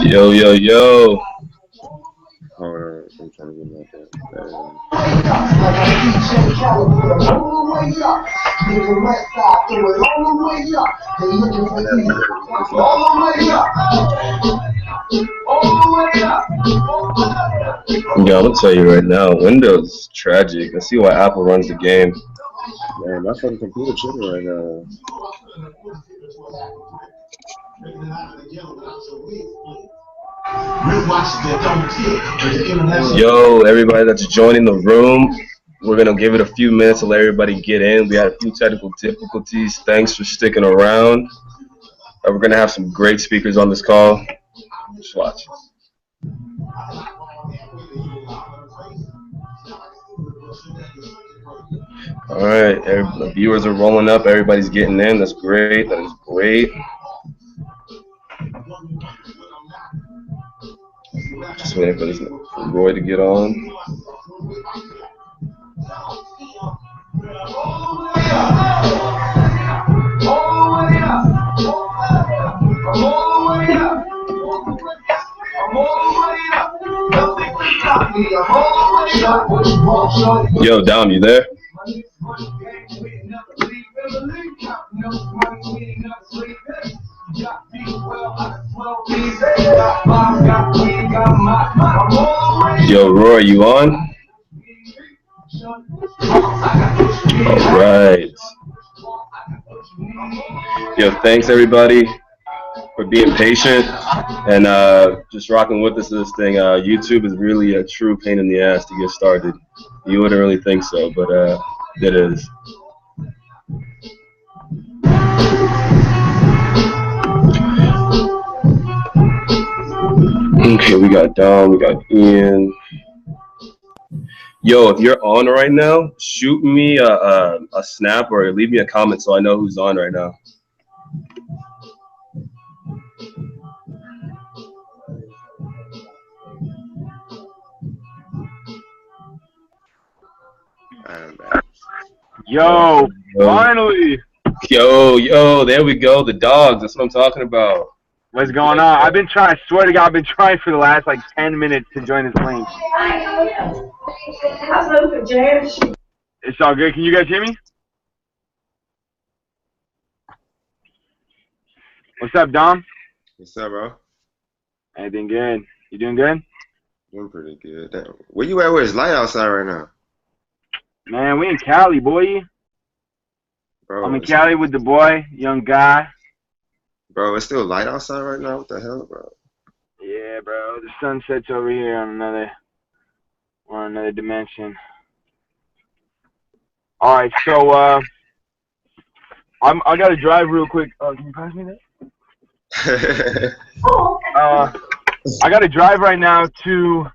Yo, yo, yo. Hold on, I'm trying to get my thing. Yeah, I'm gonna tell you right now, Windows is tragic. I see why Apple runs the game. Man, my fucking computer tripping right now. Yo, everybody that's joining the room, we're gonna give it a few minutes to let everybody get in. We had a few technical difficulties. Thanks for sticking around. We're gonna have some great speakers on this call. Just watch. All right, the viewers are rolling up. Everybody's getting in. That's great. That is great. Just waiting for Roy to get on. Yo, Dom, you there? Yo, Roy, you on? All right. Yo, thanks everybody for being patient and just rocking with us. This thing, YouTube is really a true pain in the ass to get started. You wouldn't really think so, but it is. Okay, we got Dom, we got Ian. Yo, if you're on right now, shoot me a snap or leave me a comment so I know who's on right now. Yo, finally! Yo, there we go. The dogs. That's what I'm talking about. What's going on? I've been trying. I swear to God, I've been trying for the last like 10 minutes to join this link. It's all good. Can you guys hear me? What's up, Dom? What's up, bro? Anything good? You doing good? Doing pretty good. Damn. Where you at? Where it's light outside right now? Man, we in Cali, boy. Bro, I'm in Cali with the boy, young guy. Bro, it's still light outside right now? What the hell, bro? Yeah, bro. The sun sets over here on another dimension. All right, so I gotta drive real quick. Can you pass me that? I gotta drive right now to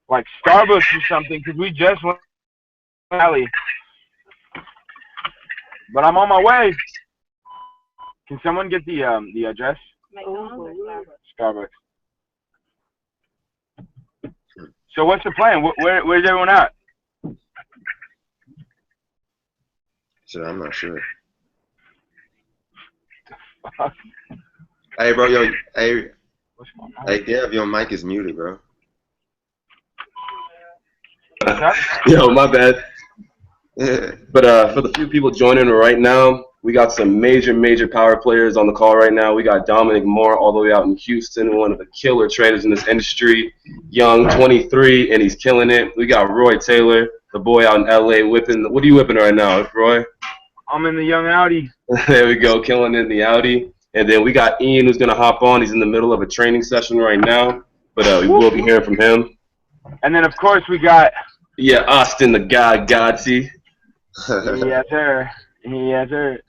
like Starbucks or something because we just went to Cali. But I'm on my way. Can someone get the address? Starbucks. So what's the plan? Where's everyone at? Shit, I'm not sure. Hey, bro, hey, Dev, your mic is muted, bro. Yo, my bad. But for the few people joining right now, we got some major power players on the call right now. We got Dominic Moore all the way out in Houston, one of the killer traders in this industry. Young, 23, and he's killing it. We got Roy Taylor, the boy out in LA, whipping. What are you whipping right now, Roy? I'm in the young Audi. There we go, killing in the Audi. And then we got Ian who's going to hop on. He's in the middle of a training session right now, but we will be hearing from him. And then, of course, we got... Yeah, Austin, the guy, Godsey. Yes, sir. Yes, sir.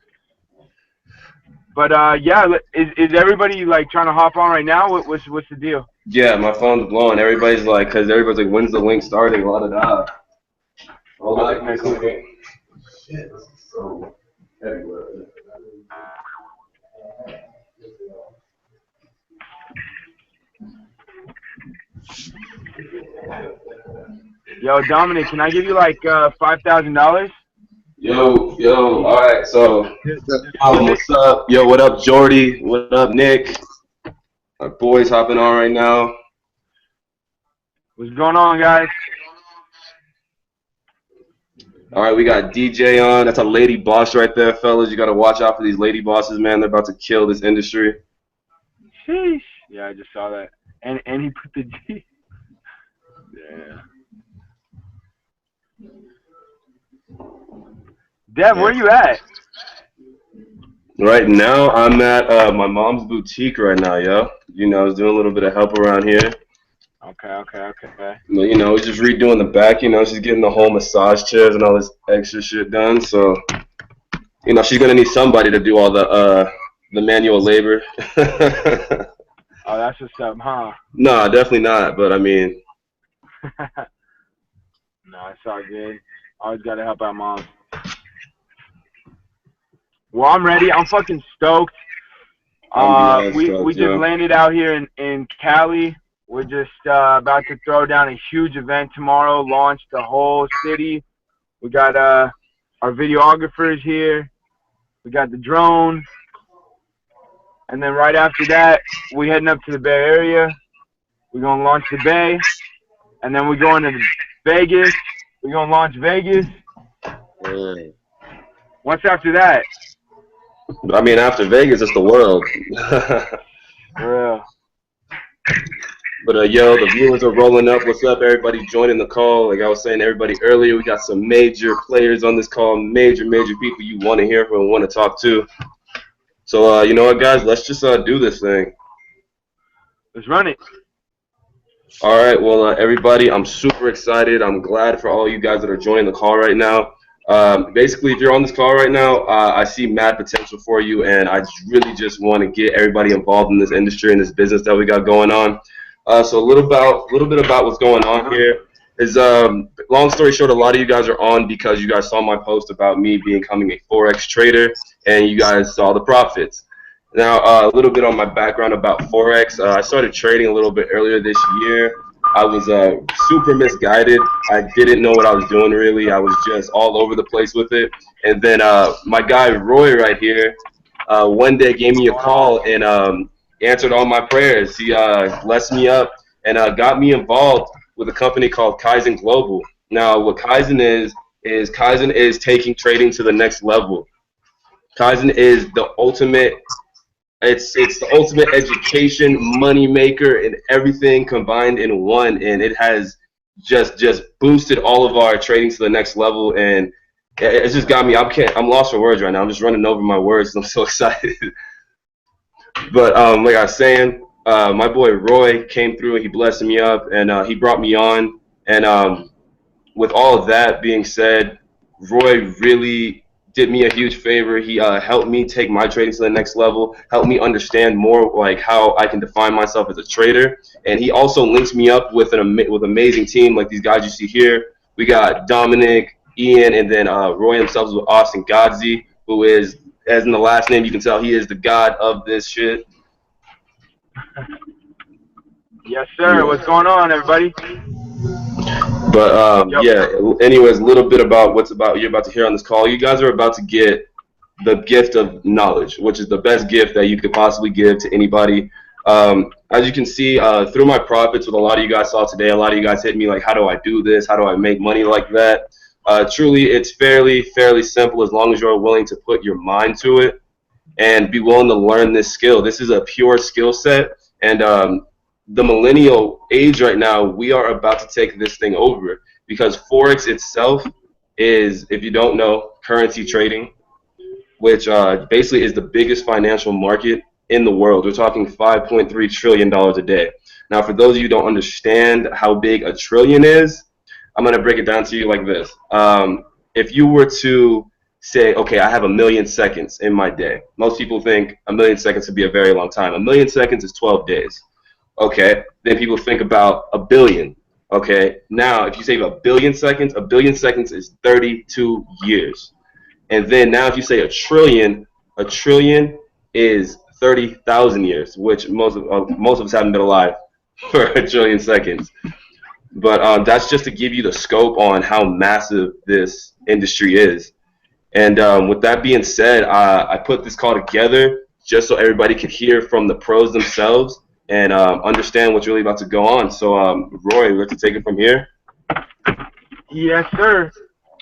But, yeah, is everybody, like, trying to hop on right now? What's the deal? Yeah, my phone's blowing. Everybody's like, because everybody's like, when's the link starting? A lot of that. Hold on. Shit, this is so everywhere. Yo, Dominic, can I give you like $5,000? Yo, all right, so, what's up? Yo, what up, Jordy? What up, Nick? Our boys hopping on right now. What's going on, guys? All right, we got DJ on. That's a lady boss right there, fellas. You got to watch out for these lady bosses, man. They're about to kill this industry. Sheesh. Yeah, I just saw that. And he put the G. Yeah. Dev, where you at? Right now, I'm at my mom's boutique right now, yo. You know, I was doing a little bit of help around here. Okay. You know, we're just redoing the back. You know, she's getting the whole massage chairs and all this extra shit done. So, you know, she's gonna need somebody to do all the manual labor. Oh, that's what's up, huh? No, definitely not. But I mean, no, it's all good. Always gotta help out mom. Well, I'm ready. I'm fucking stoked. We just landed out here in Cali. We're just about to throw down a huge event tomorrow, launch the whole city. We got our videographers here. We got the drone. And then right after that, we heading up to the Bay Area. We're going to launch the Bay. And then we're going to Vegas. We're going to launch Vegas. What's after that? I mean, after Vegas, it's the world. For real. But yo, the viewers are rolling up. What's up, everybody joining the call? Like I was saying to everybody earlier, we got some major players on this call, major people you want to hear from and want to talk to. So, you know what, guys? Let's just do this thing. Let's run it. All right. Well, everybody, I'm super excited. I'm glad for all you guys that are joining the call right now. Basically, if you're on this call right now, I see mad potential for you, and I really just want to get everybody involved in this industry and this business that we got going on. So a little bit about what's going on here is, long story short, a lot of you guys are on because you guys saw my post about me becoming a Forex trader, and you guys saw the profits. Now, a little bit on my background about Forex. I started trading a little bit earlier this year. I was super misguided. I didn't know what I was doing, really. I was just all over the place with it. And then my guy, Roy, right here, one day gave me a call and answered all my prayers. He blessed me up and got me involved with a company called KaiZEN Global. Now, what KaiZEN is KaiZEN is taking trading to the next level. KaiZEN is the ultimate. It's the ultimate education, money maker, and everything combined in one. And it has just boosted all of our trading to the next level. And it's just got me. I'm lost for words right now. I'm just running over my words. I'm so excited. But like I was saying, my boy Roy came through and he blessed me up and he brought me on. And with all of that being said, Roy really did me a huge favor. He helped me take my trading to the next level, helped me understand more like how I can define myself as a trader. And he also links me up with with amazing team like these guys you see here. We got Dominic, Ian, and then Roy himself is with Austin Godzi, who is, as in the last name you can tell, he is the god of this shit. Yes, sir. Yeah. What's going on, everybody? But yeah, anyways, a little bit about you're about to hear on this call. You guys are about to get the gift of knowledge, which is the best gift that you could possibly give to anybody. As you can see through my profits, with a lot of you guys saw today, a lot of you guys hit me like, how do I do this? How do I make money like that? Truly, it's fairly simple as long as you're willing to put your mind to it and be willing to learn this skill. This is a pure skill set, and the millennial age right now, we are about to take this thing over because Forex itself is, if you don't know, currency trading, which basically is the biggest financial market in the world. We're talking $5.3 trillion a day. Now, for those of you who don't understand how big a trillion is, I'm going to break it down to you like this. If you were to say, okay, I have 1 million seconds in my day. Most people think 1 million seconds would be a very long time. 1 million seconds is 12 days. Okay, then people think about a billion. Okay, now if you say 1 billion seconds is 32 years. And then now if you say a trillion is 30,000 years, which most of us haven't been alive for 1 trillion seconds. But that's just to give you the scope on how massive this industry is. And with that being said, I put this call together just so everybody could hear from the pros themselves and understand what's really about to go on. So, Roy, we're to take it from here. Yes, sir.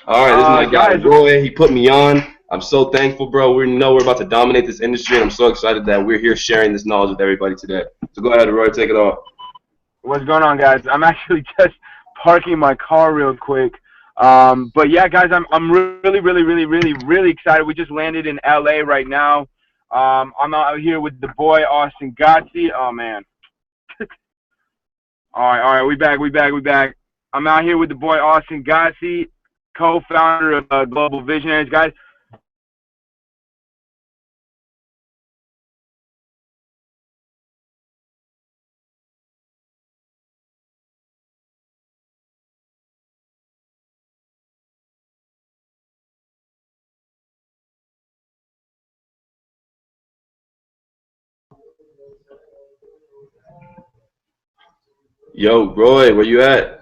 All right, this is my guy, Roy. He put me on. I'm so thankful, bro. We know we're about to dominate this industry, and I'm so excited that we're here sharing this knowledge with everybody today. So go ahead, Roy, take it off. What's going on, guys? I'm actually just parking my car real quick. But yeah, guys, I'm really excited. We just landed in LA right now. I'm out here with the boy Austin Gotzi. Oh man. All right, we back. I'm out here with the boy Austin Gotzi, co-founder of Global Visionaries, guys. Yo, Roy, where you at?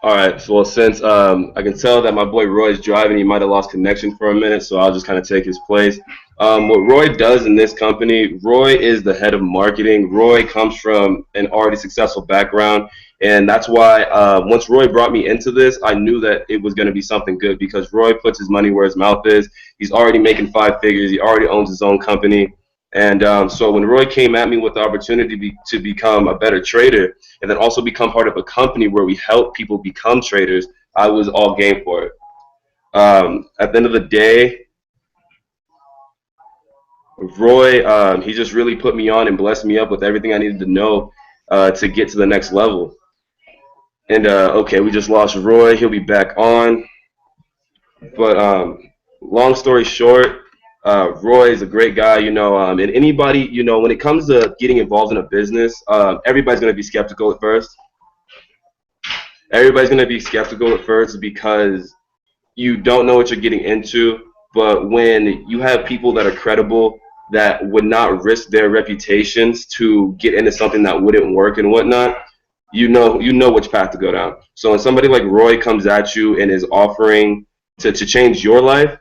All right. So, well, since I can tell that my boy Roy is driving, he might have lost connection for a minute, so I'll just kind of take his place. What Roy does in this company, Roy is the head of marketing. Roy comes from an already successful background, and that's why once Roy brought me into this, I knew that it was going to be something good because Roy puts his money where his mouth is. He's already making 5 figures. He already owns his own company. And so when Roy came at me with the opportunity to become a better trader and then also become part of a company where we help people become traders, I was all game for it. At the end of the day, Roy, he just really put me on and blessed me up with everything I needed to know to get to the next level. And okay, we just lost Roy. He'll be back on. But long story short, Roy is a great guy, and anybody, when it comes to getting involved in a business, everybody's going to be skeptical at first. Everybody's going to be skeptical at first because you don't know what you're getting into. But when you have people that are credible that would not risk their reputations to get into something that wouldn't work and whatnot, you know which path to go down. So when somebody like Roy comes at you and is offering to change your life,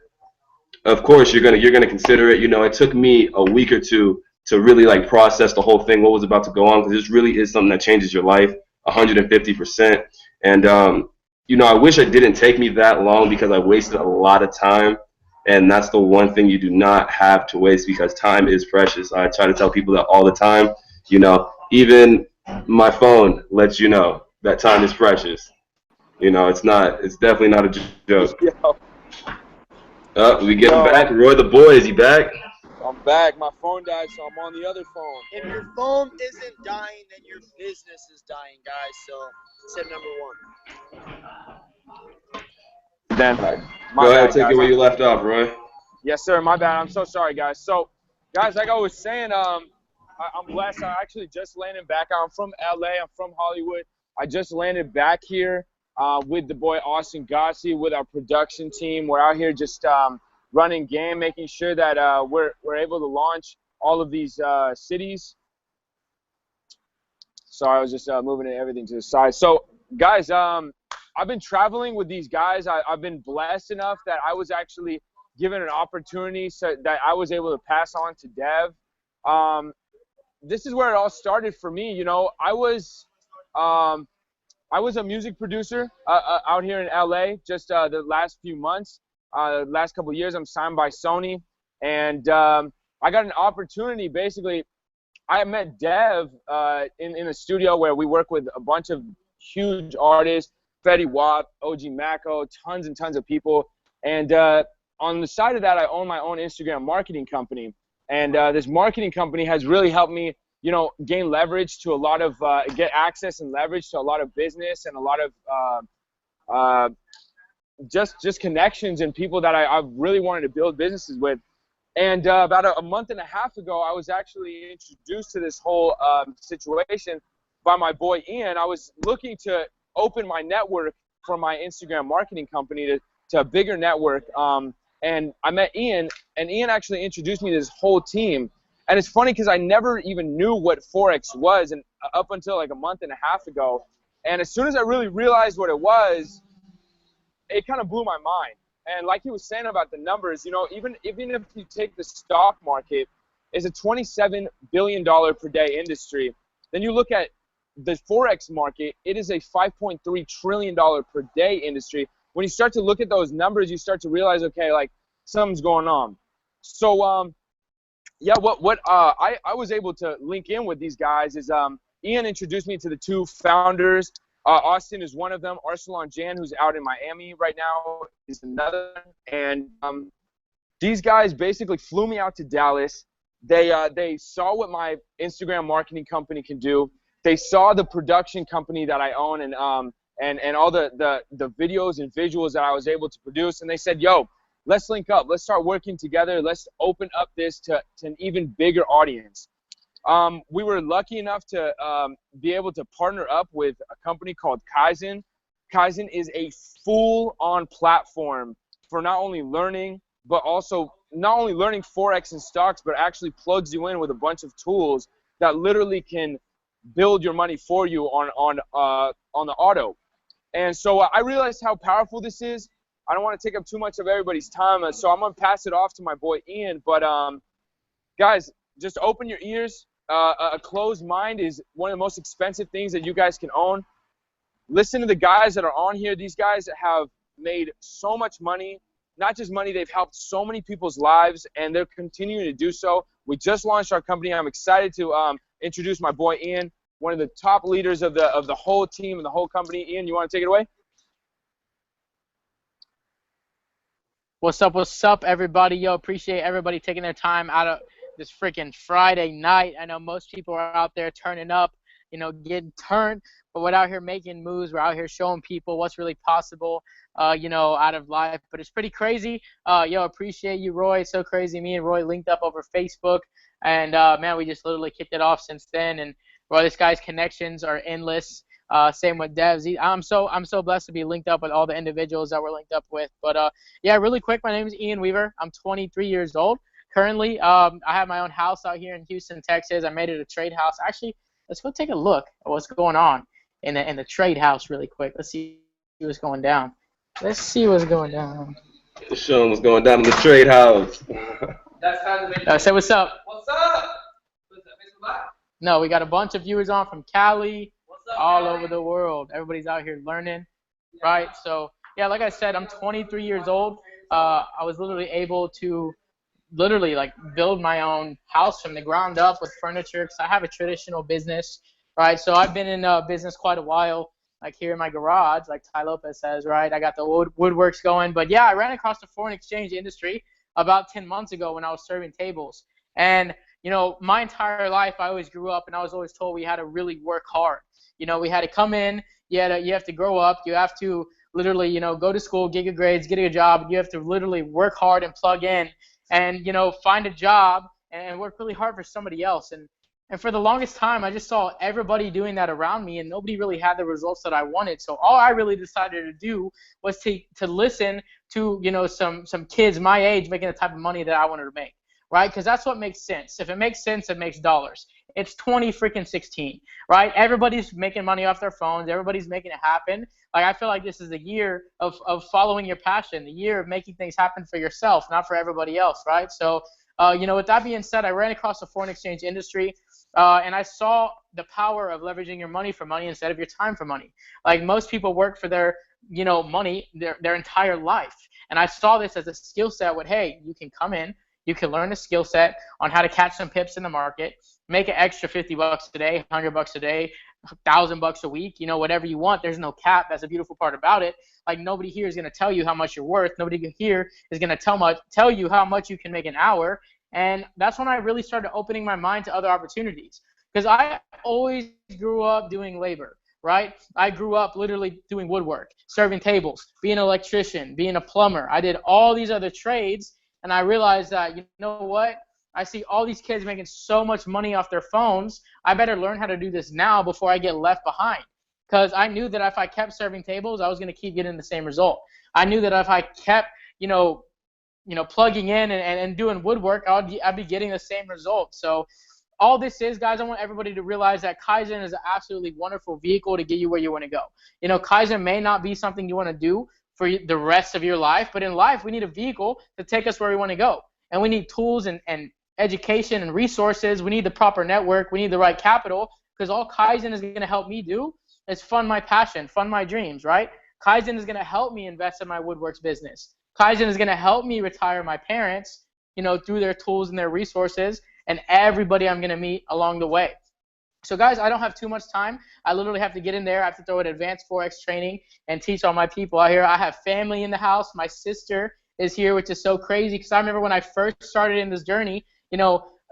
of course you're gonna consider it. It took me a week or two to really like process the whole thing, what was about to go on, because this really is something that changes your life 150%. And I wish it didn't take me that long because I wasted a lot of time. And that's the one thing you do not have to waste because time is precious. I try to tell people that all the time. Even my phone lets you know that time is precious. It's definitely not a joke. We get him back. Roy the boy, is he back? I'm back. My phone died, so I'm on the other phone. If your phone isn't dying, then your business is dying, guys. So, tip number one. Then, go ahead, take it where you left off, Roy. Yes, sir. My bad. I'm so sorry, guys. So, guys, like I was saying, I'm blessed. I actually just landed back. I'm from LA. I'm from Hollywood. I just landed back here with the boy Austin Gotzi, with our production team. We're out here just running game, making sure that we're able to launch all of these cities. Sorry, I was just moving everything to the side. So, guys, I've been traveling with these guys. I've been blessed enough that I was actually given an opportunity so that I was able to pass on to Dev. This is where it all started for me. I was a music producer out here in LA just the last few months. Last couple of years, I'm signed by Sony, and I got an opportunity. Basically, I met Dev in a studio where we work with a bunch of huge artists, Fetty Wap, OG Mako, tons and tons of people. And on the side of that, I own my own Instagram marketing company. And this marketing company has really helped me, gain leverage to a lot of, get access and leverage to a lot of business and a lot of just connections and people that I really wanted to build businesses with. And about a month and a half ago, I was actually introduced to this whole situation by my boy Ian. I was looking to open my network for my Instagram marketing company to a bigger network. and I met Ian, and Ian actually introduced me to this whole team. And it's funny because I never even knew what Forex was, and up until like a month and a half ago. And as soon as I really realized what it was, it kind of blew my mind. And like he was saying about the numbers, you know, even if you take the stock market, it's a $27 billion per day industry. Then you look at the Forex market, it is a $5.3 trillion per day industry. When you start to look at those numbers, you start to realize, okay, like something's going on. So, yeah, I was able to link in with these guys is Ian introduced me to the two founders. Austin is one of them. Arsalan Jan, who's out in Miami right now, is another. And these guys basically flew me out to Dallas. They saw what my Instagram marketing company can do. They saw the production company that I own and all the videos and visuals that I was able to produce. And they said, yo, let's link up. Let's start working together. Let's open up this to an even bigger audience. We were lucky enough to be able to partner up with a company called KaiZEN. KaiZEN is a full-on platform for not only learning, but also not only learning Forex and stocks, but actually plugs you in with a bunch of tools that literally can build your money for you on the auto. And so I realized how powerful this is. I don't want to take up too much of everybody's time, so I'm going to pass it off to my boy Ian. But guys, just open your ears. A closed mind is one of the most expensive things that you guys can own. Listen to the guys that are on here. These guys have made so much money. Not just money, they've helped so many people's lives, and they're continuing to do so. We just launched our company. I'm excited to introduce my boy Ian, one of the top leaders of the whole team and the whole company. Ian, you want to take it away? What's up, everybody? Yo, appreciate everybody taking their time out of this freaking Friday night. I know most people are out there turning up, you know, getting turned, but we're out here making moves. We're out here showing people what's really possible, you know, out of life. But it's pretty crazy. Yo, appreciate you, Roy. It's so crazy. Me and Roy linked up over Facebook, and man, we just literally kicked it off since then. And Roy, this guy's connections are endless. Same with Devs. I'm so blessed to be linked up with all the individuals that we're linked up with. But yeah, really quick, my name is Ian Weaver. I'm 23 years old. Currently, I have my own house out here in Houston, Texas. I made it a trade house. Actually, let's go take a look at what's going on in the trade house really quick. Let's see what's going down. Let's see what's going down. Show them what's going down in the trade house. Say what's up. What's up? What's up? Facebook Live? No, we got a bunch of viewers on from Cali, all over the world. Everybody's out here learning, right? So, yeah, like I said, I'm 23 years old. I was literally able to like build my own house from the ground up with furniture because I have a traditional business, right? So I've been in business quite a while, like here in my garage, like Ty Lopez says, right? I got the woodworks going. But, yeah, I ran across the foreign exchange industry about 10 months ago when I was serving tables. And, you know, my entire life I always grew up and I was always told we had to really work hard. You know, we had to come in, you have to grow up, you have to literally, you know, go to school, get your grades, get a job. You have to literally work hard and plug in and, you know, find a job and work really hard for somebody else. And for the longest time, I just saw everybody doing that around me and nobody really had the results that I wanted. So all I really decided to do was to listen to, you know, some kids my age making the type of money that I wanted to make. Right? Because that's what makes sense. If it makes sense, it makes dollars. It's 2016, right? Everybody's making money off their phones. Everybody's making it happen. Like, I feel like this is the year of following your passion, the year of making things happen for yourself, not for everybody else, right? So, you know, with that being said, I ran across the foreign exchange industry, and I saw the power of leveraging your money for money instead of your time for money. Like, most people work for their, you know, money their entire life. And I saw this as a skill set with, hey, you can come in, you can learn a skill set on how to catch some pips in the market, make an extra $50 a day, $100 a day, $1,000 a week, you know, whatever you want. There's no cap. That's a beautiful part about it. Like, nobody here is going to tell you how much you're worth. Nobody here is going to tell you how much you can make an hour. And that's when I really started opening my mind to other opportunities. Because I always grew up doing labor, right? I grew up literally doing woodwork, serving tables, being an electrician, being a plumber. I did all these other trades. And I realized that, you know what? I see all these kids making so much money off their phones. I better learn how to do this now before I get left behind. Because I knew that if I kept serving tables, I was going to keep getting the same result. I knew that if I kept, you know, plugging in and doing woodwork, I'd be getting the same result. So all this is, guys, I want everybody to realize that KaiZEN is an absolutely wonderful vehicle to get you where you want to go. KaiZEN may not be something you want to do for the rest of your life, but in life, we need a vehicle to take us where we want to go. And we need tools and education and resources. We need the proper network. We need the right capital, because all KaiZEN is going to help me do is fund my passion, fund my dreams, right? KaiZEN is going to help me invest in my woodworks business. KaiZEN is going to help me retire my parents, through their tools and their resources, and everybody I'm going to meet along the way. So, guys, I don't have too much time. I literally have to get in there. I have to throw an advanced Forex training and teach all my people out here. I have family in the house. My sister is here, which is so crazy, because I remember when I first started in this journey,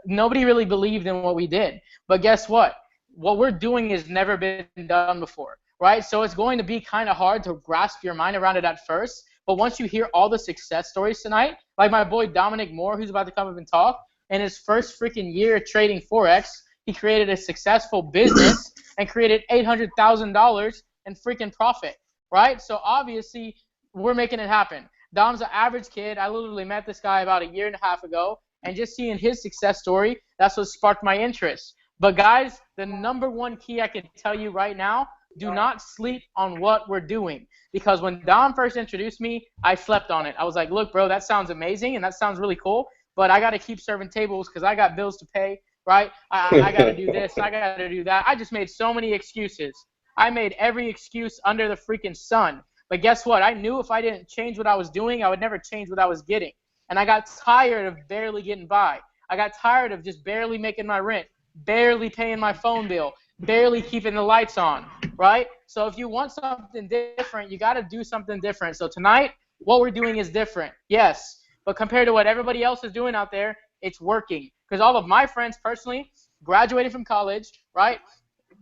nobody really believed in what we did. But guess what? What we're doing has never been done before, right? So it's going to be kind of hard to grasp your mind around it at first. But once you hear all the success stories tonight, like my boy Dominic Moore, who's about to come up and talk, in his first freaking year trading Forex, he created a successful business and created $800,000 in freaking profit, right? So obviously, we're making it happen. Dom's an average kid. I literally met this guy about a year and a half ago, and just seeing his success story, that's what sparked my interest. But guys, the number one key I can tell you right now, do not sleep on what we're doing. Because when Dom first introduced me, I slept on it. I was like, look, bro, that sounds amazing, and that sounds really cool, but I got to keep serving tables because I got bills to pay, right? I got to do this. I got to do that. I just made so many excuses. I made every excuse under the freaking sun. But guess what? I knew if I didn't change what I was doing, I would never change what I was getting. And I got tired of barely getting by. I got tired of just barely making my rent, barely paying my phone bill, barely keeping the lights on, right? So if you want something different, you got to do something different. So tonight, what we're doing is different, yes. But compared to what everybody else is doing out there, it's working. Because all of my friends personally graduated from college, right?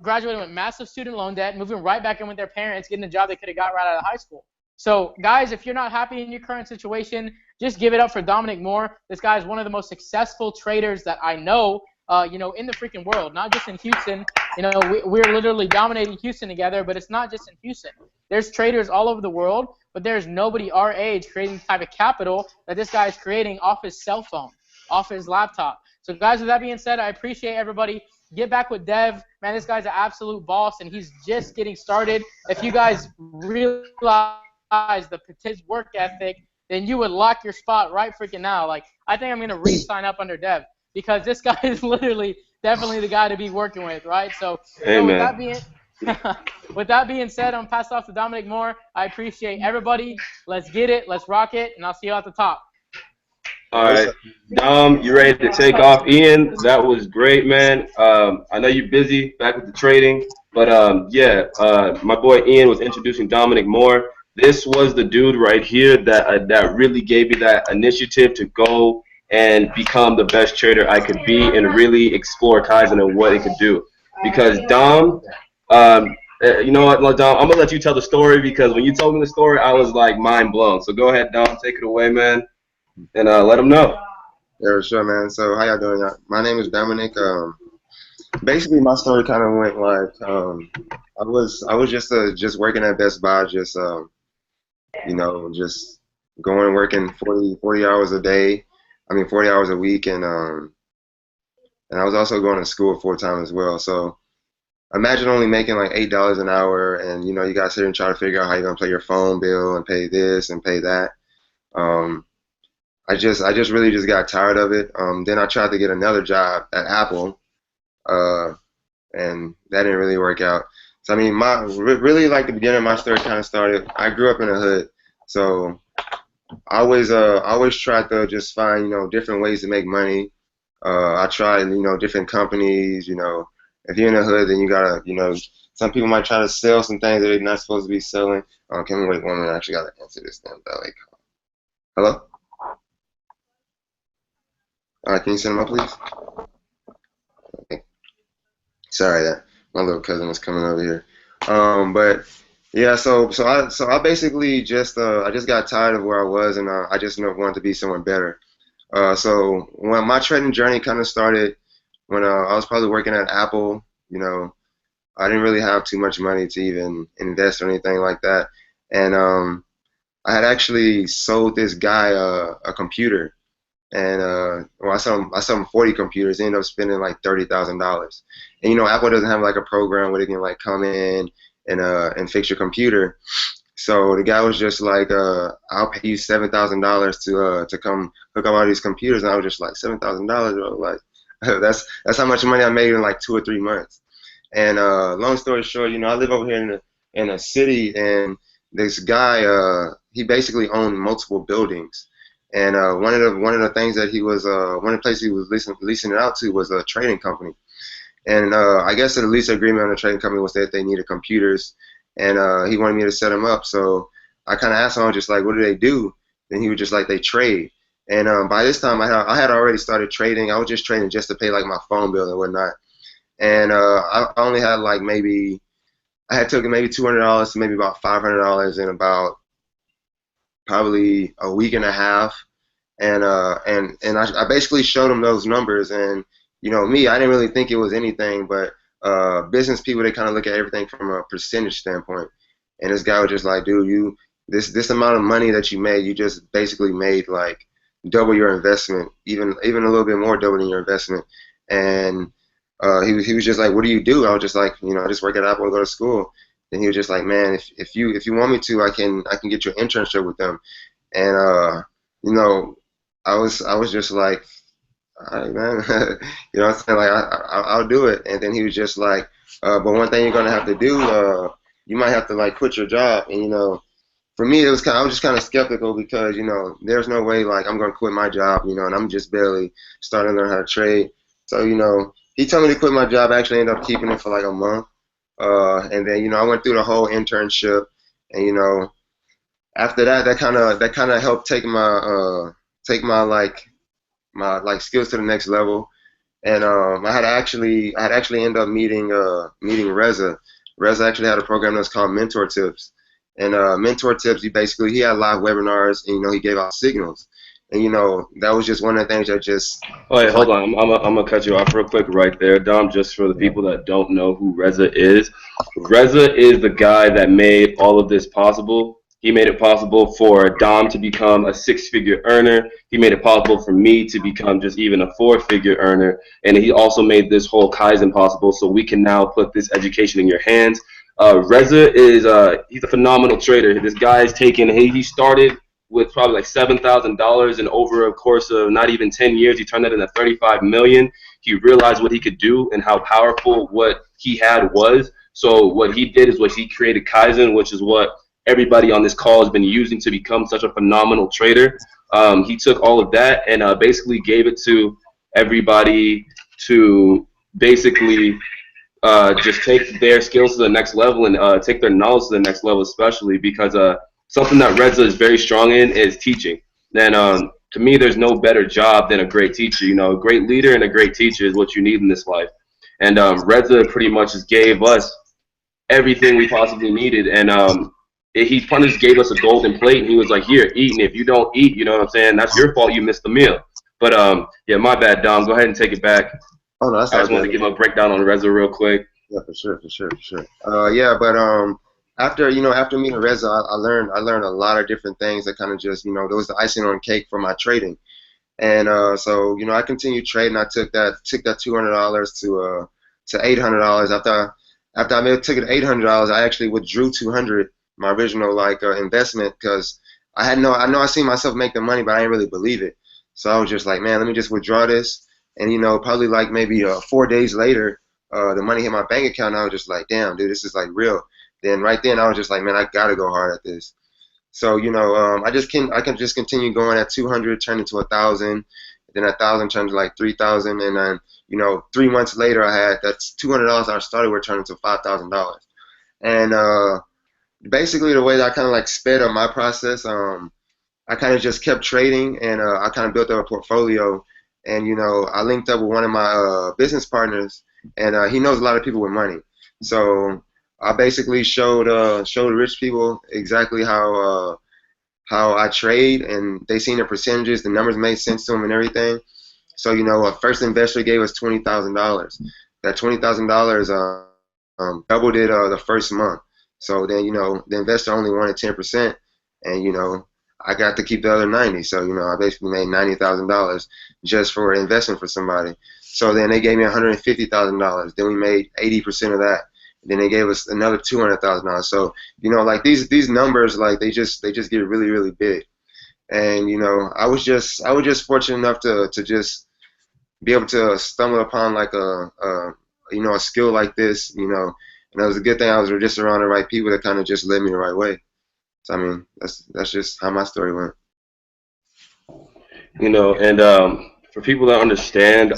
Graduating with massive student loan debt, moving right back in with their parents, getting a job they could have got right out of high school. So, guys, if you're not happy in your current situation, just give it up for Dominic Moore. This guy is one of the most successful traders that I know, in the freaking world, not just in Houston. We're literally dominating Houston together, but it's not just in Houston. There's traders all over the world, but there's nobody our age creating the type of capital that this guy is creating off his cell phone, off his laptop. So, guys, with that being said, I appreciate everybody. Get back with Dev. Man, this guy's an absolute boss, and he's just getting started. If you guys realize his work ethic, then you would lock your spot right freaking now. Like, I think I'm going to re-sign up under Dev, because this guy is literally definitely the guy to be working with, right? So, with that being said, I'm passed off to Dominic Moore. I appreciate everybody. Let's get it. Let's rock it, and I'll see you at the top. All right, Dom, you ready to take off? Ian, that was great, man. I know you're busy back with the trading, but my boy Ian was introducing Dominic Moore. This was the dude right here that really gave me that initiative to go and become the best trader I could be and really explore KaiZEN and what it could do. Because Dom, you know what, Dom, I'm gonna let you tell the story, because when you told me the story, I was like mind blown. So go ahead, Dom, take it away, man. And let them know. Yeah, sure, man. So how y'all doing? My name is Dominic. Basically, my story kind of went like I was just working at Best Buy, just going and working 40 hours a day. 40 hours a week, and I was also going to school full time as well. So imagine only making like $8 an hour, and you gotta sit and try to figure out how you're gonna pay your phone bill and pay this and pay that. I just really just got tired of it. Then I tried to get another job at Apple, and that didn't really work out. So really like the beginning of my story kind of started. I grew up in the hood, so I always tried to just find different ways to make money. I tried different companies. If you're in the hood, then you gotta some people might try to sell some things that they're not supposed to be selling. Can we wait 1 minute? I actually gotta answer this damn valet call. Hello. All right, can you send them up, please? Okay. Sorry that my little cousin was coming over here. But yeah, so I basically just I just got tired of where I was, and I just wanted to be somewhere better. So when my trading journey kind of started, when I was probably working at Apple, I didn't really have too much money to even invest or anything like that, and I had actually sold this guy a computer, and well, I sold him 40 computers. Ended up spending like $30,000. And you know, Apple doesn't have like a program where they can like come in and fix your computer. So the guy was just like, I'll pay you $7,000 to come hook up all these computers. And I was just like, $7,000? Like, that's how much money I made in like 2 or 3 months. And long story short, you know, I live over here in a city, and this guy, he basically owned multiple buildings. And one of the things that he was one of the places he was leasing it out to was a trading company. And I guess the lease agreement on the trading company was that they needed computers, and he wanted me to set them up. So I kind of asked him, I was just like, what do they do? And he was just like, they trade. And by this time, I had already started trading. I was just trading just to pay like my phone bill and whatnot. And I only had like I had taken maybe $200 to maybe about $500 in about probably a week and a half. And I basically showed him those numbers. And you know, me, I didn't really think it was anything, but business people, they kind of look at everything from a percentage standpoint. And this guy was just like, dude, this amount of money that you made, you just basically made like double your investment, even a little bit more double than your investment. And he was just like, what do you do? I was just like, you know, I just work at Apple and go to school. And he was just like, man, if you want me to, I can get you an internship with them. And you know, I was just like, all right, man. You know what I'm saying? Like, I'll do it. And then he was just like, but one thing you're gonna have to do, you might have to like quit your job. And you know, for me, I was just kind of skeptical, because you know, there's no way like I'm gonna quit my job, you know, and I'm just barely starting to learn how to trade. So you know, he told me to quit my job. I actually ended up keeping it for like a month. And then you know, I went through the whole internship, and you know, after that, that kind of helped take my like skills to the next level. And I had actually ended up meeting Reza. Reza actually had a program that's called Mentor Tips. And Mentor Tips, he had live webinars, and you know, he gave out signals. And you know, that was just one of the things that just. Oh, wait, hold on. I'm gonna cut you off real quick right there, Dom. Just for the people that don't know who Reza is the guy that made all of this possible. He made it possible for Dom to become a six-figure earner. He made it possible for me to become just even a four-figure earner. And he also made this whole KaiZEN possible, so we can now put this education in your hands. Reza is he's a phenomenal trader. This guy's he started with probably like $7,000, and over a course of not even 10 years, he turned that into 35 million. He realized what he could do and how powerful what he had was. So what he did is he created KaiZEN, which is what everybody on this call has been using to become such a phenomenal trader. He took all of that and basically gave it to everybody to basically just take their skills to the next level and take their knowledge to the next level, especially because something that Reza is very strong in is teaching. And to me, there's no better job than a great teacher. You know, a great leader and a great teacher is what you need in this life. And Reza pretty much just gave us everything we possibly needed. And he kind of just gave us a golden plate, and he was like, here, eat. And if you don't eat, you know what I'm saying, that's your fault, you missed the meal. But yeah, my bad, Dom. Go ahead and take it back. Oh no, that's I just wanted to give a breakdown on Reza real quick. Yeah, for sure. Yeah, but after meeting Reza, I learned a lot of different things that kind of just, you know, there was the icing on the cake for my trading. And so, you know, I continued trading. I took that $200 to $800. After I took it to $800, I actually withdrew $200, my original like investment, because I know I seen myself make the money, but I didn't really believe it. So I was just like, man, let me just withdraw this. And you know, probably like maybe 4 days later, the money hit my bank account. And I was just like, damn, dude, this is like real. Then right then, I was just like, man, I gotta go hard at this. So you know, I can just continue going at 200, turn into 1,000, then 1,000 turned to like 3,000, and then you know, 3 months later, I had that's $200 I started with turned into $5,000. And basically, the way that I kind of like sped up my process, I kind of just kept trading, and I kind of built up a portfolio. And you know, I linked up with one of my business partners, and he knows a lot of people with money. So I basically showed rich people exactly how I trade, and they seen the percentages, the numbers made sense to them, and everything. So you know, a first investor gave us $20,000. That $20,000 doubled it the first month. So then you know, the investor only wanted 10%. and I got to keep the other 90. So I basically made $90,000 just for investment for somebody. So then they gave me $150,000. Then we made 80% of that. Then they gave us another $200,000. So like these numbers, like they just get really, really big. And I was just fortunate enough to just be able to stumble upon like a skill like this, and it was a good thing I was just around the right people that kind of just led me the right way. So I mean, that's just how my story went. And for people that understand,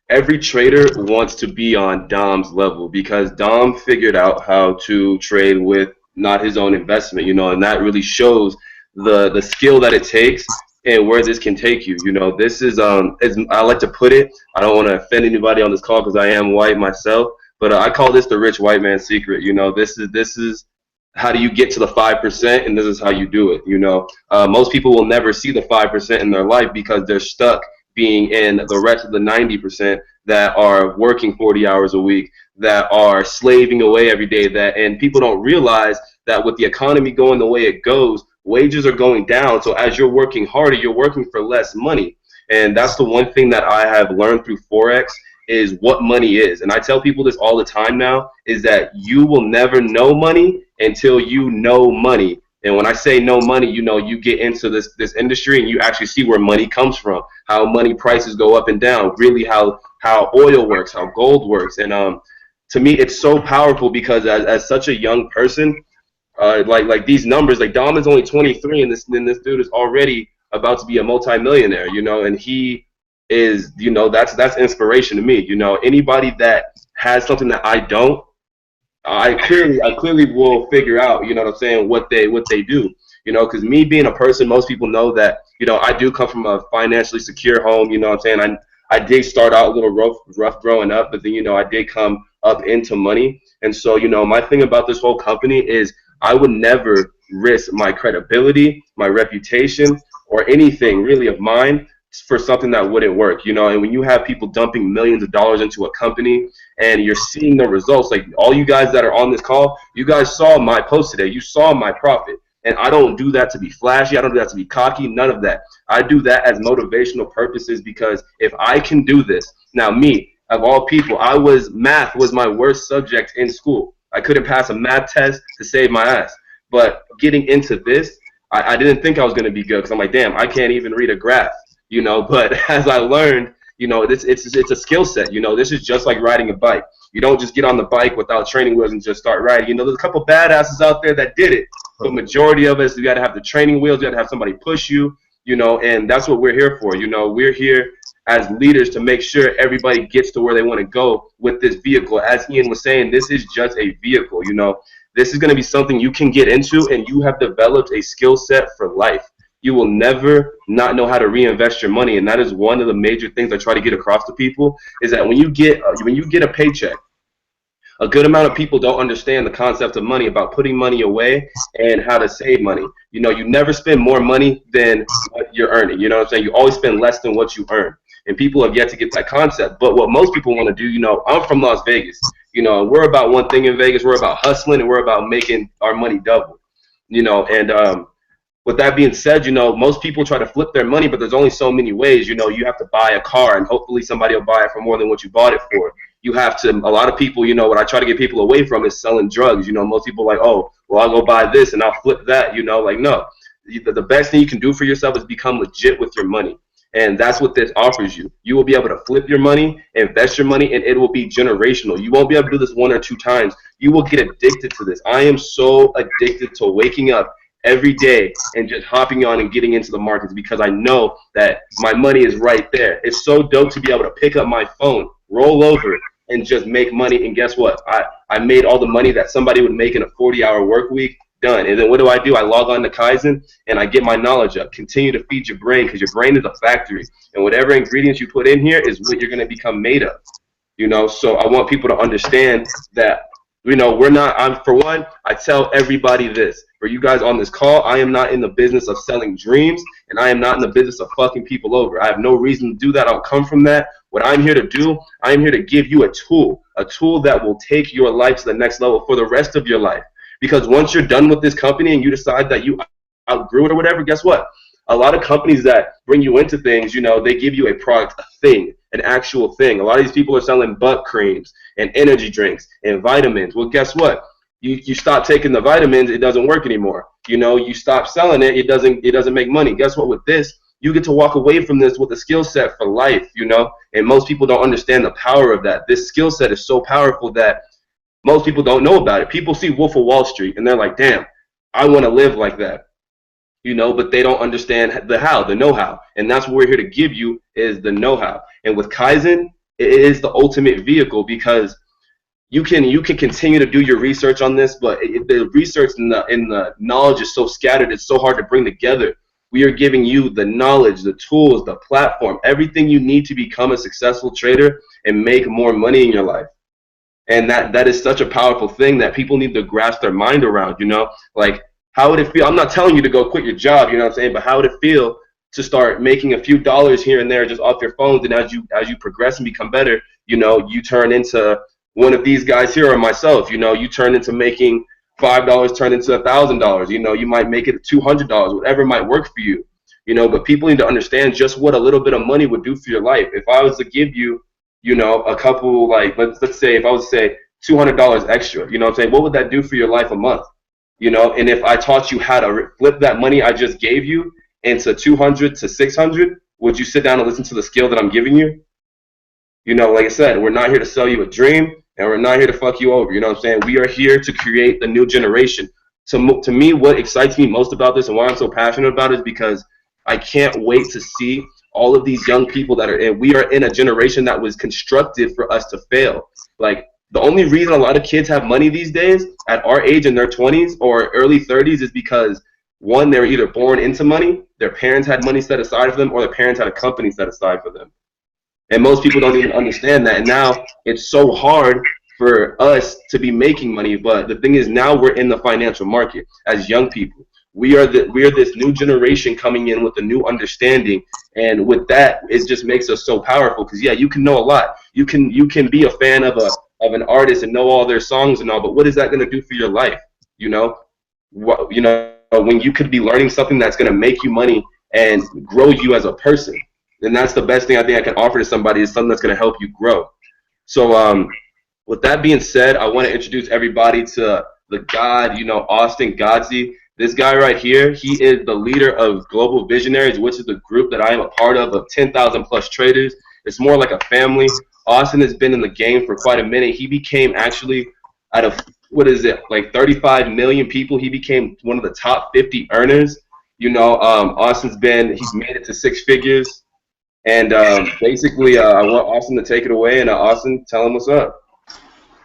every trader wants to be on Dom's level because Dom figured out how to trade with not his own investment, and that really shows the skill that it takes and where this can take you. This is as I like to put it. I don't want to offend anybody on this call because I am white myself, but I call this the rich white man's secret. This is how do you get to the 5%, and this is how you do it. Most people will never see the 5% in their life because they're stuck being in the rest of the 90% that are working 40 hours a week, that are slaving away every day. And people don't realize that with the economy going the way it goes, wages are going down. So as you're working harder, you're working for less money. And that's the one thing that I have learned through Forex is what money is. And I tell people this all the time now, is that you will never know money until you know money. And when I say no money, you get into this industry and you actually see where money comes from, how money prices go up and down, really how oil works, how gold works. And to me, it's so powerful because as such a young person, like these numbers, like Dom is only 23 and this dude is already about to be a multimillionaire, and he is, that's inspiration to me. Anybody that has something that I don't, I clearly will figure out, what I'm saying, what they do, because me being a person, most people know that, I do come from a financially secure home, what I'm saying. I did start out a little rough growing up, but then, I did come up into money. And so, my thing about this whole company is I would never risk my credibility, my reputation, or anything really of mine for something that wouldn't work, and when you have people dumping millions of dollars into a company and you're seeing the results, like all you guys that are on this call, you guys saw my post today, you saw my profit, and I don't do that to be flashy, I don't do that to be cocky, none of that. I do that as motivational purposes because if I can do this, now me, of all people, math was my worst subject in school. I couldn't pass a math test to save my ass, but getting into this, I didn't think I was going to be good because I'm like, damn, I can't even read a graph. But as I learned, it's a skill set. This is just like riding a bike. You don't just get on the bike without training wheels and just start riding. There's a couple badasses out there that did it, but majority of us, you got to have the training wheels. You got to have somebody push you, and that's what we're here for. We're here as leaders to make sure everybody gets to where they want to go with this vehicle. As Ian was saying, this is just a vehicle. This is going to be something you can get into, and you have developed a skill set for life. You will never not know how to reinvest your money, and that is one of the major things I try to get across to people, is that when you get a paycheck, a good amount of people don't understand the concept of money, about putting money away and how to save money. You never spend more money than what you're earning. You know what I'm saying? You always spend less than what you earn, and people have yet to get that concept. But what most people want to do, I'm from Las Vegas. We're about one thing in Vegas. We're about hustling, and we're about making our money double. And with that being said, most people try to flip their money, but there's only so many ways. You have to buy a car, and hopefully somebody will buy it for more than what you bought it for. You have to, a lot of people, what I try to get people away from is selling drugs. Most people are like, oh, well, I'll go buy this and I'll flip that. Like, no. The best thing you can do for yourself is become legit with your money. And that's what this offers you. You will be able to flip your money, invest your money, and it will be generational. You won't be able to do this one or two times. You will get addicted to this. I am so addicted to waking up every day and just hopping on and getting into the markets because I know that my money is right there. It's so dope to be able to pick up my phone, roll over, and just make money. And guess what? I made all the money that somebody would make in a 40-hour work week. Done. And then what do? I log on to KaiZEN and I get my knowledge up. Continue to feed your brain because your brain is a factory. And whatever ingredients you put in here is what you're going to become made of. So I want people to understand that, for one, I tell everybody this. For you guys on this call, I am not in the business of selling dreams, and I am not in the business of fucking people over. I have no reason to do that. I don't come from that. What I'm here to do, I am here to give you a tool that will take your life to the next level for the rest of your life. Because once you're done with this company and you decide that you outgrew it or whatever, guess what? A lot of companies that bring you into things, you know, they give you a product, a thing, an actual thing. A lot of these people are selling butt creams and energy drinks and vitamins. Well, guess what? You stop taking the vitamins, it doesn't work anymore. You know, you stop selling it, it doesn't make money. Guess what? With this, you get to walk away from this with a skill set for life, you know? And most people don't understand the power of that. This skill set is so powerful that most people don't know about it. People see Wolf of Wall Street and they're like, damn, I want to live like that, you know, but they don't understand the how, the know-how. And that's what we're here to give you is the know-how. And with KaiZEN, it is the ultimate vehicle because you can continue to do your research on this, but the research and the knowledge is so scattered, it's so hard to bring together. We are giving you the knowledge, the tools, the platform, everything you need to become a successful trader and make more money in your life. And that is such a powerful thing that people need to grasp their mind around, you know? Like, how would it feel? I'm not telling you to go quit your job, you know what I'm saying? But how would it feel to start making a few dollars here and there just off your phones? And as you progress and become better, you know, you turn into one of these guys here or myself, you know, you turn into making $5 turn into $1,000, you know, you might make it $200, whatever might work for you, you know, but people need to understand just what a little bit of money would do for your life. If I was to give you, you know, a couple, like, let's say, if I was to say $200 extra, you know what I'm saying, what would that do for your life a month? You know, and if I taught you how to flip that money I just gave you into 200 to 600, would you sit down and listen to the skill that I'm giving you? You know, like I said, we're not here to sell you a dream, and we're not here to fuck you over. You know what I'm saying? We are here to create the new generation. To me, what excites me most about this and why I'm so passionate about it is because I can't wait to see all of these young people that are in. We are in a generation that was constructed for us to fail. Like, the only reason a lot of kids have money these days at our age in their 20s or early 30s is because, one, they were either born into money, their parents had money set aside for them, or their parents had a company set aside for them. And most people don't even understand that. And now it's so hard for us to be making money. But the thing is, now we're in the financial market as young people. We are this new generation coming in with a new understanding, and with that, it just makes us so powerful. Because yeah, you can know a lot. You can be a fan of an artist and know all their songs and all, but what is that going to do for your life? You know, when you could be learning something that's going to make you money and grow you as a person. And that's the best thing I think I can offer to somebody is something that's going to help you grow. So with that being said, I want to introduce everybody to the God, you know, Austin Godsey. This guy right here, he is the leader of Global Visionaries, which is the group that I am a part of 10,000 plus traders. It's more like a family. Austin has been in the game for quite a minute. He became actually, out of, what is it, like 35 million people, he became one of the top 50 earners. You know, he's made it to 6 figures. And basically, I want Austin to take it away. And Austin, tell him what's up.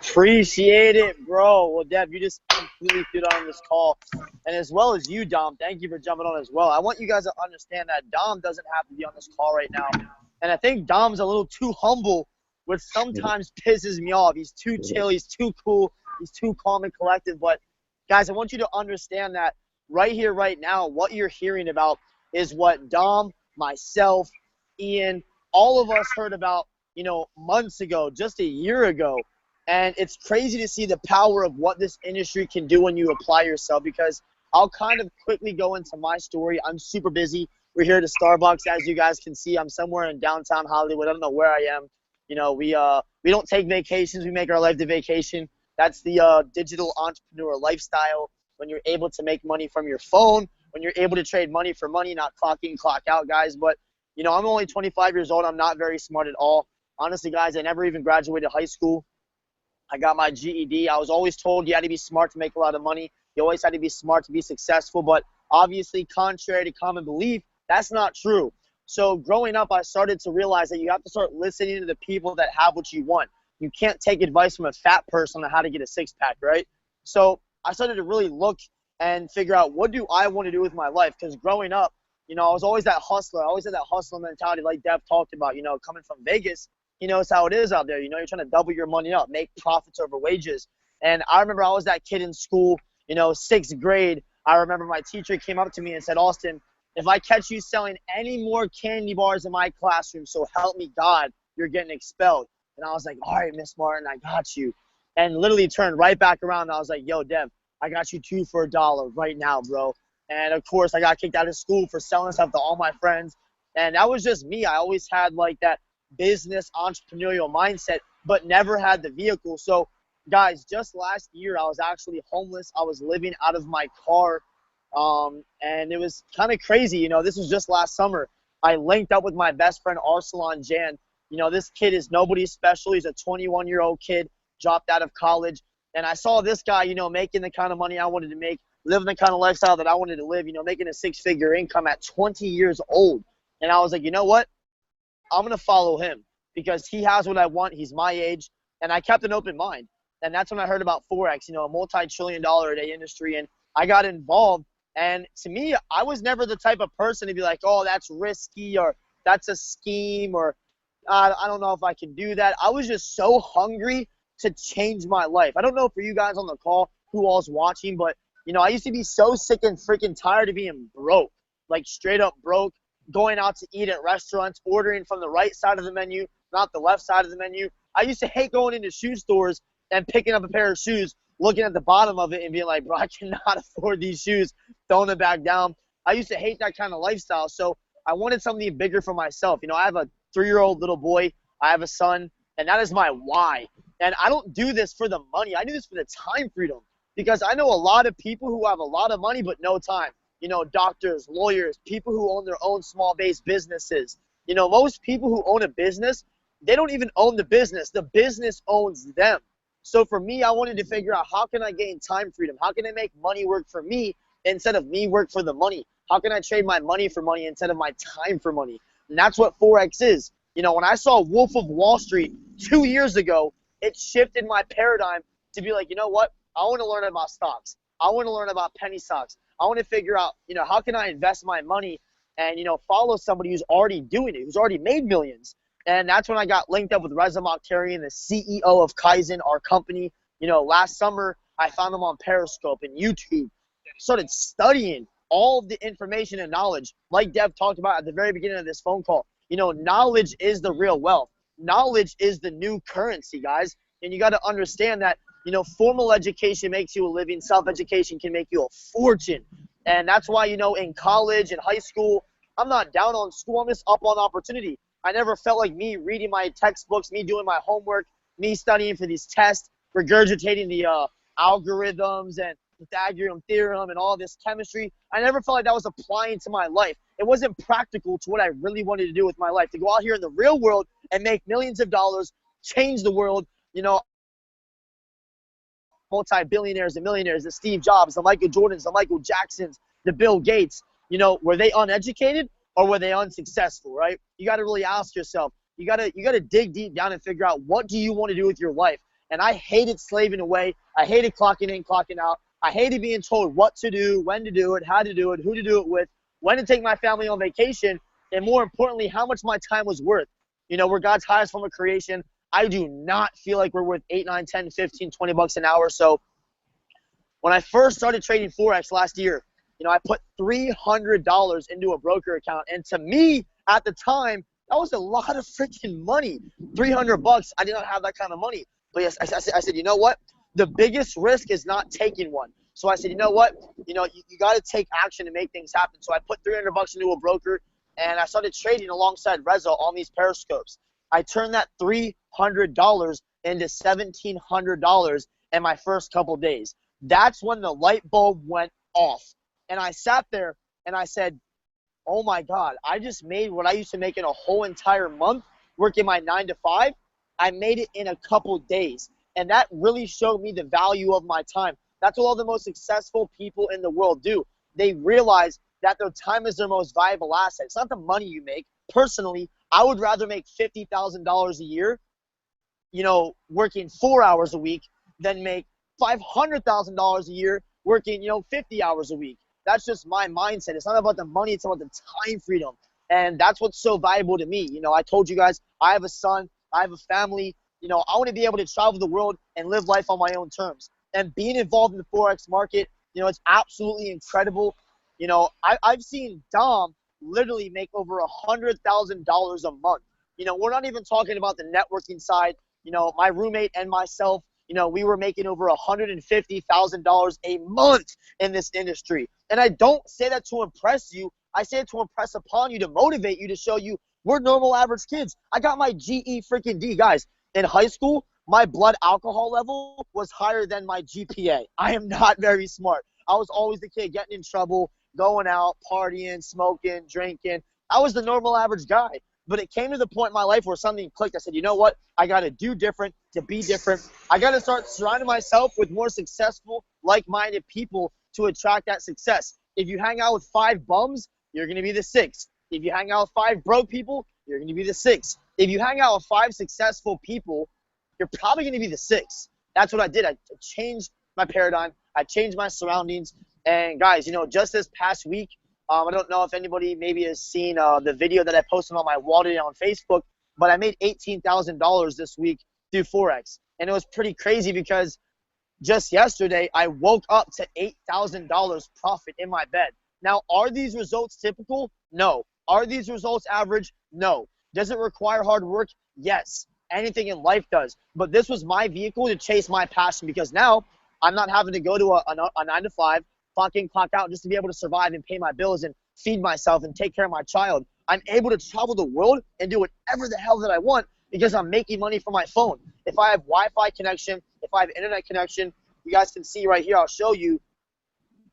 Appreciate it, bro. Well, Dev, you just completely stood on this call. And as well as you, Dom, thank you for jumping on as well. I want you guys to understand that Dom doesn't have to be on this call right now. And I think Dom's a little too humble, which sometimes pisses me off. He's too chill. He's too cool. He's too calm and collected. But, guys, I want you to understand that right here, right now, what you're hearing about is what Dom, myself, Ian, all of us heard about, you know, months ago, just a year ago. And it's crazy to see the power of what this industry can do when you apply yourself, because I'll kind of quickly go into my story. I'm super busy. We're here at Starbucks, as you guys can see. I'm somewhere in downtown Hollywood. I don't know where I am. You know, we don't take vacations. We make our life the vacation. That's the digital entrepreneur lifestyle, when you're able to make money from your phone, when you're able to trade money for money, not clock in, clock out, guys. But you know, I'm only 25 years old. I'm not very smart at all. Honestly, guys, I never even graduated high school. I got my GED. I was always told you had to be smart to make a lot of money. You always had to be smart to be successful. But obviously, contrary to common belief, that's not true. So growing up, I started to realize that you have to start listening to the people that have what you want. You can't take advice from a fat person on how to get a six-pack, right? So I started to really look and figure out, what do I want to do with my life? Because growing up, you know, I was always that hustler. I always had that hustler mentality like Dev talked about, you know, coming from Vegas. He knows how it is out there. You know, you're trying to double your money up, make profits over wages. And I remember I was that kid in school, you know, 6th grade. I remember my teacher came up to me and said, Austin, if I catch you selling any more candy bars in my classroom, so help me God, you're getting expelled. And I was like, all right, Miss Martin, I got you. And literally turned right back around. And I was like, yo, Dev, I got you 2 for $1 right now, bro. And, of course, I got kicked out of school for selling stuff to all my friends. And that was just me. I always had, like, that business entrepreneurial mindset, but never had the vehicle. So, guys, just last year I was actually homeless. I was living out of my car, and it was kind of crazy. You know, this was just last summer. I linked up with my best friend, Arsalan Jan. You know, this kid is nobody special. He's a 21-year-old kid, dropped out of college. And I saw this guy, you know, making the kind of money I wanted to make, living the kind of lifestyle that I wanted to live, you know, making a six-figure income at 20 years old. And I was like, you know what? I'm going to follow him because he has what I want. He's my age. And I kept an open mind. And that's when I heard about Forex, you know, a multi-trillion-dollar-a-day industry. And I got involved. And to me, I was never the type of person to be like, oh, that's risky or that's a scheme or I don't know if I can do that. I was just so hungry to change my life. I don't know for you guys on the call who all's watching, but, you know, I used to be so sick and freaking tired of being broke, like straight up broke, going out to eat at restaurants, ordering from the right side of the menu, not the left side of the menu. I used to hate going into shoe stores and picking up a pair of shoes, looking at the bottom of it and being like, bro, I cannot afford these shoes, throwing it back down. I used to hate that kind of lifestyle. So I wanted something bigger for myself. You know, I have a 3-year-old little boy. I have a son, and that is my why. And I don't do this for the money. I do this for the time freedom because I know a lot of people who have a lot of money but no time. You know, doctors, lawyers, people who own their own small-based businesses. You know, most people who own a business, they don't even own the business. The business owns them. So for me, I wanted to figure out how can I gain time freedom? How can I make money work for me instead of me work for the money? How can I trade my money for money instead of my time for money? And that's what Forex is. You know, when I saw Wolf of Wall Street 2 years ago, it shifted my paradigm to be like, you know what? I want to learn about stocks. I want to learn about penny stocks. I want to figure out, you know, how can I invest my money and, you know, follow somebody who's already doing it, who's already made millions. And that's when I got linked up with Reza Mokhtarian, the CEO of KaiZEN, our company. You know, last summer, I found him on Periscope and YouTube. Started studying all of the information and knowledge, like Dev talked about at the very beginning of this phone call. You know, knowledge is the real wealth. Knowledge is the new currency, guys. And you got to understand that, you know, formal education makes you a living. Self-education can make you a fortune. And that's why, you know, in college and high school, I'm not down on school. I'm just up on opportunity. I never felt like me reading my textbooks, me doing my homework, me studying for these tests, regurgitating the algorithms and Pythagorean theorem and all this chemistry. I never felt like that was applying to my life. It wasn't practical to what I really wanted to do with my life, to go out here in the real world and make millions of dollars, change the world. You know, multi-billionaires and millionaires, the Steve Jobs, the Michael Jordans, the Michael Jacksons, the Bill Gates, you know, were they uneducated or were they unsuccessful, right? You got to really ask yourself. You got to dig deep down and figure out what do you want to do with your life. And I hated slaving away. I hated clocking in, clocking out. I hated being told what to do, when to do it, how to do it, who to do it with, when to take my family on vacation, and more importantly, how much my time was worth. You know, we're God's highest form of creation. I do not feel like we're worth 8, 9, 10, 15, 20 bucks an hour. So when I first started trading Forex last year, you know, I put $300 into a broker account. And to me, at the time, that was a lot of freaking money. 300 bucks, I did not have that kind of money. But yes, I said, you know what? The biggest risk is not taking one. So I said, you know what? You know, you got to take action to make things happen. So I put 300 bucks into a broker, and I started trading alongside Reza on these periscopes. I turned that $300 into $1,700 in my first couple days. That's when the light bulb went off. And I sat there and I said, oh my God, I just made what I used to make in a whole entire month working my 9 to 5. I made it in a couple days. And that really showed me the value of my time. That's what all the most successful people in the world do. They realize that their time is their most valuable asset. It's not the money you make. Personally, I would rather make $50,000 a year, you know, working 4 hours a week than make $500,000 a year working, you know, 50 hours a week. That's just my mindset. It's not about the money. It's about the time freedom. And that's what's so valuable to me. You know, I told you guys, I have a son. I have a family. You know, I want to be able to travel the world and live life on my own terms. And being involved in the Forex market, you know, it's absolutely incredible. You know, I've seen Dom literally make over $100,000 a month. You know, we're not even talking about the networking side. You know, my roommate and myself, we were making over $150,000 a month in this industry. And I don't say that to impress you. I say it to impress upon you, to motivate you, to show you we're normal average kids. I got my GE freaking D. Guys, in high school, my blood alcohol level was higher than my GPA. I am not very smart. I was always the kid getting in trouble, going out, partying, smoking, drinking. I was the normal average guy. But it came to the point in my life where something clicked. I said, you know what? I got to do different to be different. I got to start surrounding myself with more successful, like-minded people to attract that success. If you hang out with 5 bums, you're going to be the 6th. If you hang out with 5 broke people, you're going to be the 6th. If you hang out with 5 successful people, you're probably going to be the 6th. That's what I did. I changed my paradigm. I changed my surroundings. And guys, just this past week, I don't know if anybody maybe has seen the video that I posted on my wallet on Facebook, but I made $18,000 this week through Forex. And it was pretty crazy because just yesterday I woke up to $8,000 profit in my bed. Now, are these results typical? No. Are these results average? No. Does it require hard work? Yes. Anything in life does. But this was my vehicle to chase my passion, because now I'm not having to go to a 9 to 5, clock in, clock out, just to be able to survive and pay my bills and feed myself and take care of my child. I'm able to travel the world and do whatever the hell that I want because I'm making money from my phone. If I have Wi-Fi connection, if I have internet connection, you guys can see right here, I'll show you.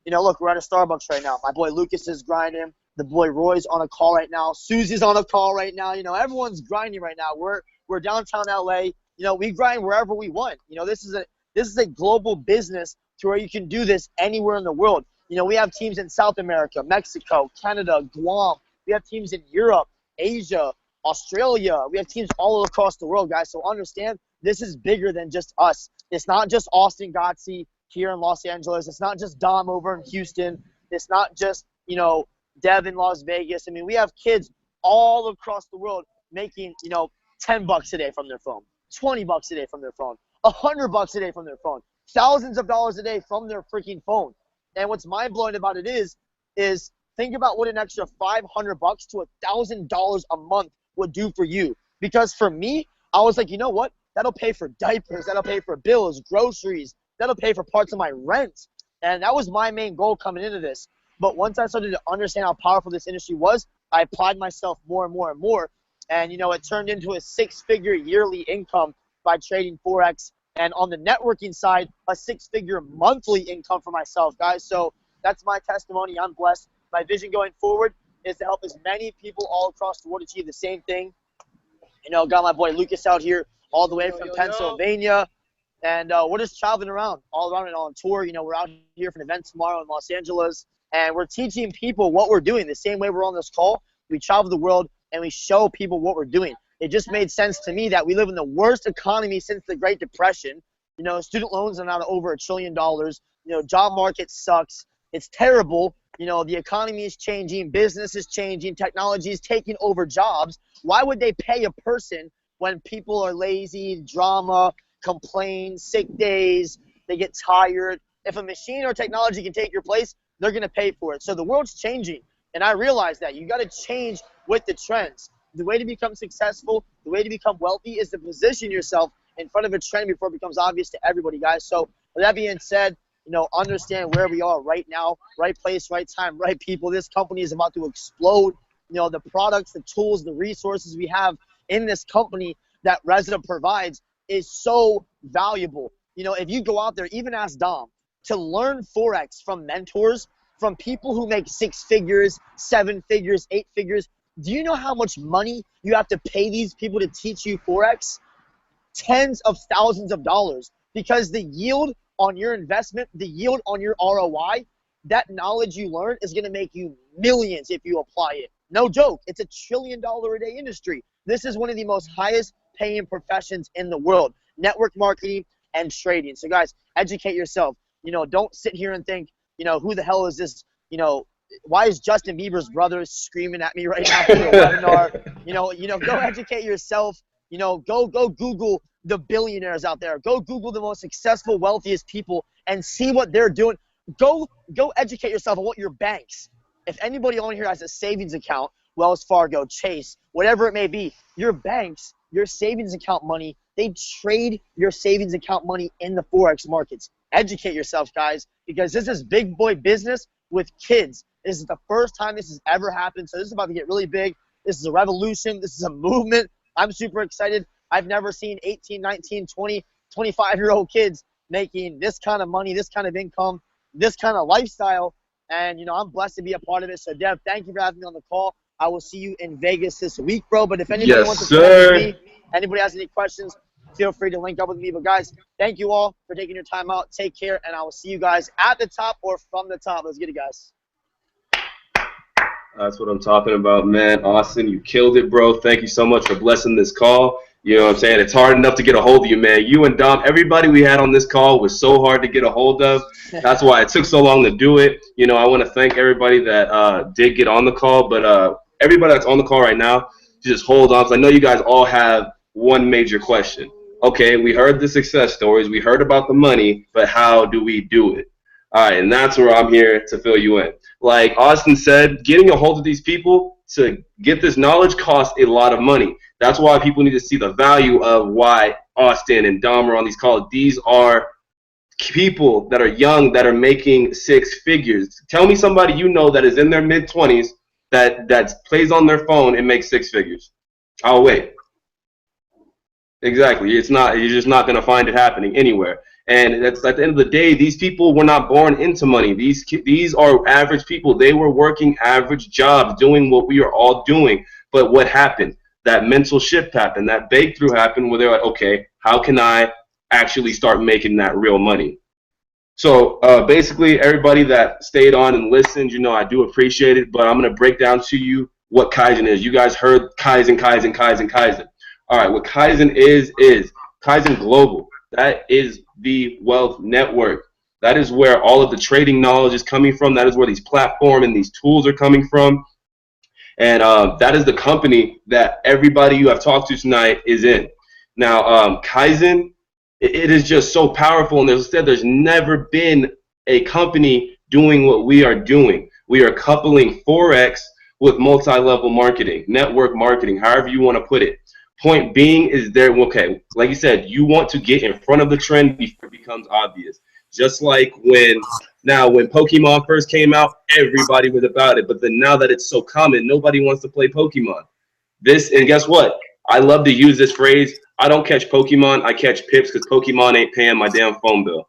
Look, we're at a Starbucks right now. My boy Lucas is grinding. The boy Roy's on a call right now. Susie's on a call right now. Everyone's grinding right now. We're downtown LA. We grind wherever we want. This is a global business to where you can do this anywhere in the world. We have teams in South America, Mexico, Canada, Guam. We have teams in Europe, Asia, Australia. We have teams all across the world, guys. So understand, this is bigger than just us. It's not just Austin Gotzi here in Los Angeles. It's not just Dom over in Houston. It's not just, Dev in Las Vegas. I mean, we have kids all across the world making, $10 a day from their phone, $20 a day from their phone, $100 a day from their phone, thousands of dollars a day from their freaking phone. And what's mind-blowing about it is think about what an extra $500 to $1,000 a month would do for you. Because for me, I was like, you know what? That'll pay for diapers. That'll pay for bills, groceries. That'll pay for parts of my rent. And that was my main goal coming into this. But once I started to understand how powerful this industry was, I applied myself more and more and more. And, it turned into a 6-figure yearly income by trading Forex. And on the networking side, a 6-figure monthly income for myself, guys. So that's my testimony. I'm blessed. My vision going forward is to help as many people all across the world achieve the same thing. Got my boy Lucas out here all the way from Pennsylvania. And we're just traveling around, all around and on tour. We're out here for an event tomorrow in Los Angeles. And we're teaching people what we're doing. The same way we're on this call, we travel the world and we show people what we're doing. It just made sense to me that we live in the worst economy since the Great Depression. Student loans are now over $1 trillion. Job market sucks. It's terrible. The economy is changing. Business is changing. Technology is taking over jobs. Why would they pay a person when people are lazy, drama, complain, sick days, they get tired? If a machine or technology can take your place, they're going to pay for it. So the world's changing. And I realize that you got to change with the trends. The way to become successful, the way to become wealthy is to position yourself in front of a trend before it becomes obvious to everybody, guys. So with that being said, understand where we are right now, right place, right time, right people. This company is about to explode. The products, the tools, the resources we have in this company that Resident provides is so valuable. If you go out there, even ask Dom, to learn Forex from mentors, from people who make 6 figures, 7 figures, 8 figures. Do you know how much money you have to pay these people to teach you Forex? Tens of thousands of dollars. Because the yield on your investment, the yield on your ROI, that knowledge you learn is going to make you millions if you apply it. No joke. It's $1 trillion a day industry. This is one of the most highest paying professions in the world. Network marketing and trading. So guys, educate yourself. Don't sit here and think, who the hell is this? Why is Justin Bieber's brother screaming at me right now for the webinar? Go educate yourself. Go Google the billionaires out there. Go Google the most successful, wealthiest people and see what they're doing. Go educate yourself on what your banks. If anybody on here has a savings account, Wells Fargo, Chase, whatever it may be, your banks, your savings account money They trade your savings account money in the Forex markets. Educate yourself, guys, because this is big boy business with kids. This is the first time this has ever happened, so this is about to get really big. This is a revolution. This is a movement. I'm super excited. I've never seen 18, 19, 20, 25-year-old kids making this kind of money, this kind of income, this kind of lifestyle. And, you know, I'm blessed to be a part of it. So, Dev, thank you for having me on the call. I will see you in Vegas this week, bro. But if anybody wants to connect with me, anybody has any questions, feel free to link up with me. But, guys, thank you all for taking your time out. Take care, and I will see you guys at the top or from the top. Let's get it, guys. That's what I'm talking about, man. Austin, you killed it, bro. Thank you so much for blessing this call. You know what I'm saying? It's hard enough to get a hold of you, man. You and Dom, everybody we had on this call was so hard to get a hold of. That's why it took so long to do it. You know, I want to thank everybody that did get on the call. But everybody that's on the call right now, just hold on. 'Cause I know you guys all have one major question. Okay, we heard the success stories. We heard about the money, but how do we do it? All right, and that's where I'm here to fill you in. Like Austin said, getting a hold of these people to get this knowledge costs a lot of money. That's why people need to see the value of why Austin and Dom are on these calls. These are people that are young that are making six figures. Tell me somebody you know that is in their mid-20s that plays on their phone and makes six figures. I'll wait. Exactly. It's not. You're just not going to find it happening anywhere. And that's at the end of the day, these people were not born into money. These are average people. They were working average jobs, doing what we are all doing. But what happened? That mental shift happened. That breakthrough happened where they're like, okay, how can I actually start making that real money? So basically, everybody that stayed on and listened, you know, I do appreciate it. But I'm going to break down to you what KaiZEN is. You guys heard KaiZEN, KaiZEN, KaiZEN, KaiZEN. All right, what KaiZEN is KaiZEN Global. That is the wealth network. That is where all of the trading knowledge is coming from. That is where these platforms and these tools are coming from. And that is the company that everybody you have talked to tonight is in. Now, KaiZEN, it is just so powerful. And there's never been a company doing what we are doing. We are coupling Forex with multi-level marketing, network marketing, however you want to put it. Point being is there, okay, like you said, you want to get in front of the trend before it becomes obvious. Just like when Pokemon first came out, everybody was about it. But then now that it's so common, nobody wants to play Pokemon. And guess what? I love to use this phrase. I don't catch Pokemon, I catch pips because Pokemon ain't paying my damn phone bill.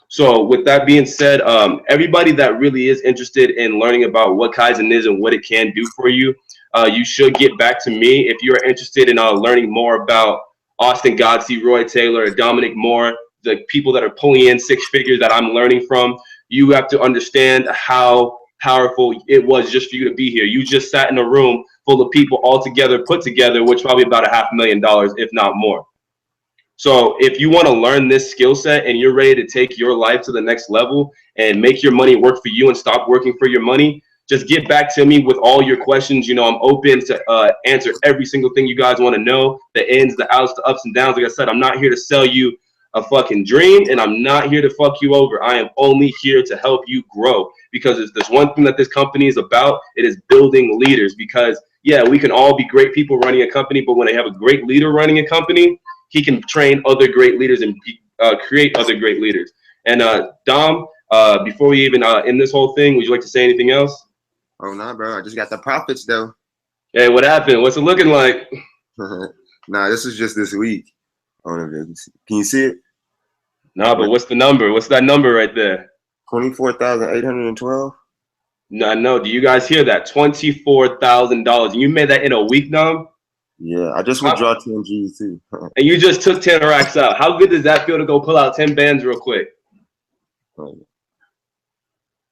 So with that being said, everybody that really is interested in learning about what KaiZEN is and what it can do for you, you should get back to me if you're interested in learning more about Austin Godsey, Roy Taylor, Dominic Moore, the people that are pulling in six figures that I'm learning from. You have to understand how powerful it was just for you to be here. You just sat in a room full of people all together, put together, which probably about $500,000, if not more. So if you want to learn this skill set and you're ready to take your life to the next level and make your money work for you and stop working for your money, just get back to me with all your questions. You know, I'm open to answer every single thing you guys want to know, the ins, the outs, the ups and downs. Like I said, I'm not here to sell you a fucking dream, and I'm not here to fuck you over. I am only here to help you grow, because if there's one thing that this company is about, it is building leaders. Because, yeah, we can all be great people running a company, but when they have a great leader running a company, he can train other great leaders and create other great leaders. And Dom, before we even end this whole thing, would you like to say anything else? Oh, no, bro. I just got the profits, though. Hey, what happened? What's it looking like? Nah, this is just this week. Can you see it? No, but what's the number? What's that number right there? 24,812. No. Do you guys hear that? $24,000. You made that in a week, Dom? Yeah, I just withdraw 10 G's too. And you just took 10 racks out. How good does that feel to go pull out 10 bands real quick?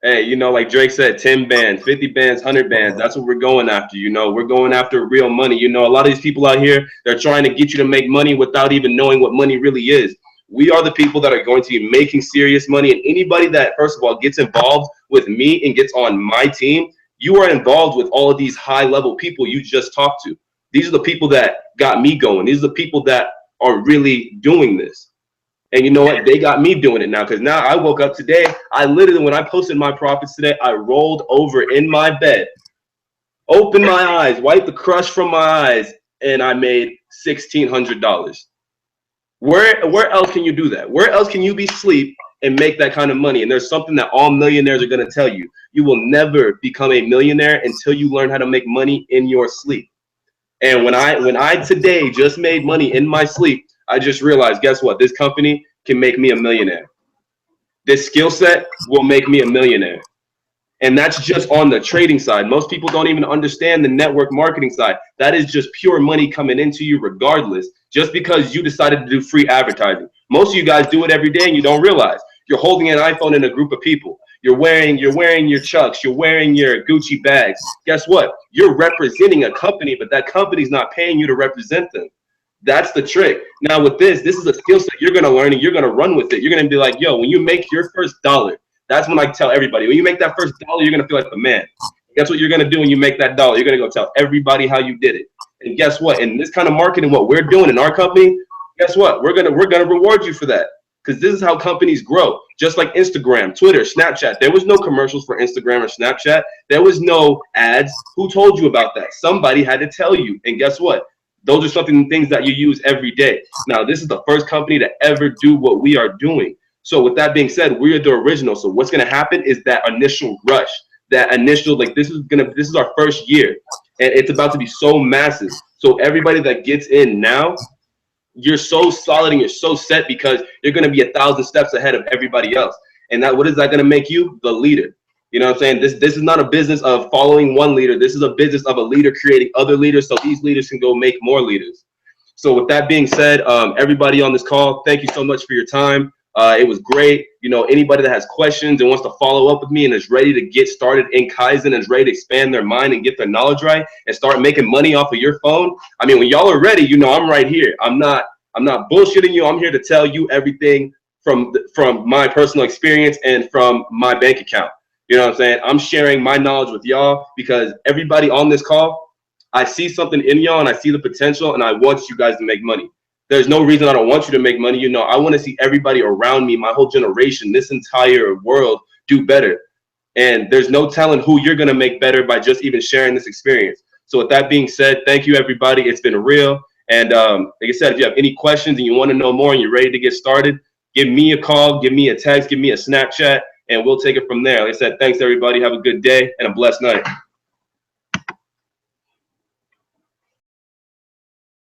Hey, you know, like Drake said, 10 bands, 50 bands, 100 bands. That's what we're going after, you know. We're going after real money. You know, a lot of these people out here, they're trying to get you to make money without even knowing what money really is. We are the people that are going to be making serious money. And anybody that, first of all, gets involved with me and gets on my team, you are involved with all of these high-level people you just talked to. These are the people that got me going. These are the people that are really doing this. And you know what? They got me doing it now, because now I woke up today. I literally, when I posted my profits today, I rolled over in my bed, opened my eyes, wiped the crush from my eyes, and I made $1,600. Where else can you do that? Where else can you be asleep and make that kind of money? And there's something that all millionaires are going to tell you. You will never become a millionaire until you learn how to make money in your sleep. And when I today just made money in my sleep, I just realized, guess what? This company can make me a millionaire. This skill set will make me a millionaire. And that's just on the trading side. Most people don't even understand the network marketing side. That is just pure money coming into you regardless, just because you decided to do free advertising. Most of you guys do it every day and you don't realize. You're holding an iPhone in a group of people. You're wearing your Chucks. You're wearing your Gucci bags. Guess what? You're representing a company, but that company's not paying you to represent them. That's the trick. Now with this is a skill set you're going to learn and you're going to run with it. You're going to be like, yo, when you make your first dollar, that's when I tell everybody, when you make that first dollar, you're going to feel like the man. Guess what you're going to do when you make that dollar? You're going to go tell everybody how you did it. And guess what? In this kind of marketing, what we're doing in our company, guess what? We're gonna reward you for that, because this is how companies grow. Just like Instagram, Twitter, Snapchat. There was no commercials for Instagram or Snapchat. There was no ads. Who told you about that? Somebody had to tell you. And guess what? Those are things that you use every day. Now, this is the first company to ever do what we are doing. So with that being said, we're the original. So what's going to happen is that initial rush, that initial, like, this is our first year, and it's about to be so massive. So everybody that gets in now, you're so solid and you're so set because you're going to be 1,000 steps ahead of everybody else. And that, what is that going to make you? The leader. You know what I'm saying? This is not a business of following one leader. This is a business of a leader creating other leaders so these leaders can go make more leaders. So with that being said, everybody on this call, thank you so much for your time. It was great. You know, anybody that has questions and wants to follow up with me and is ready to get started in KaiZEN and is ready to expand their mind and get their knowledge right and start making money off of your phone. I mean, when y'all are ready, you know, I'm right here. I'm not bullshitting you. I'm here to tell you everything from my personal experience and from my bank account. You know what I'm saying? I'm sharing my knowledge with y'all because everybody on this call, I see something in y'all and I see the potential and I want you guys to make money. There's no reason I don't want you to make money. You know, I want to see everybody around me, my whole generation, this entire world do better. And there's no telling who you're going to make better by just even sharing this experience. So with that being said, thank you, everybody. It's been real. And like I said, if you have any questions and you want to know more and you're ready to get started, give me a call, give me a text, give me a Snapchat, and we'll take it from there. Like I said, thanks, everybody. Have a good day and a blessed night.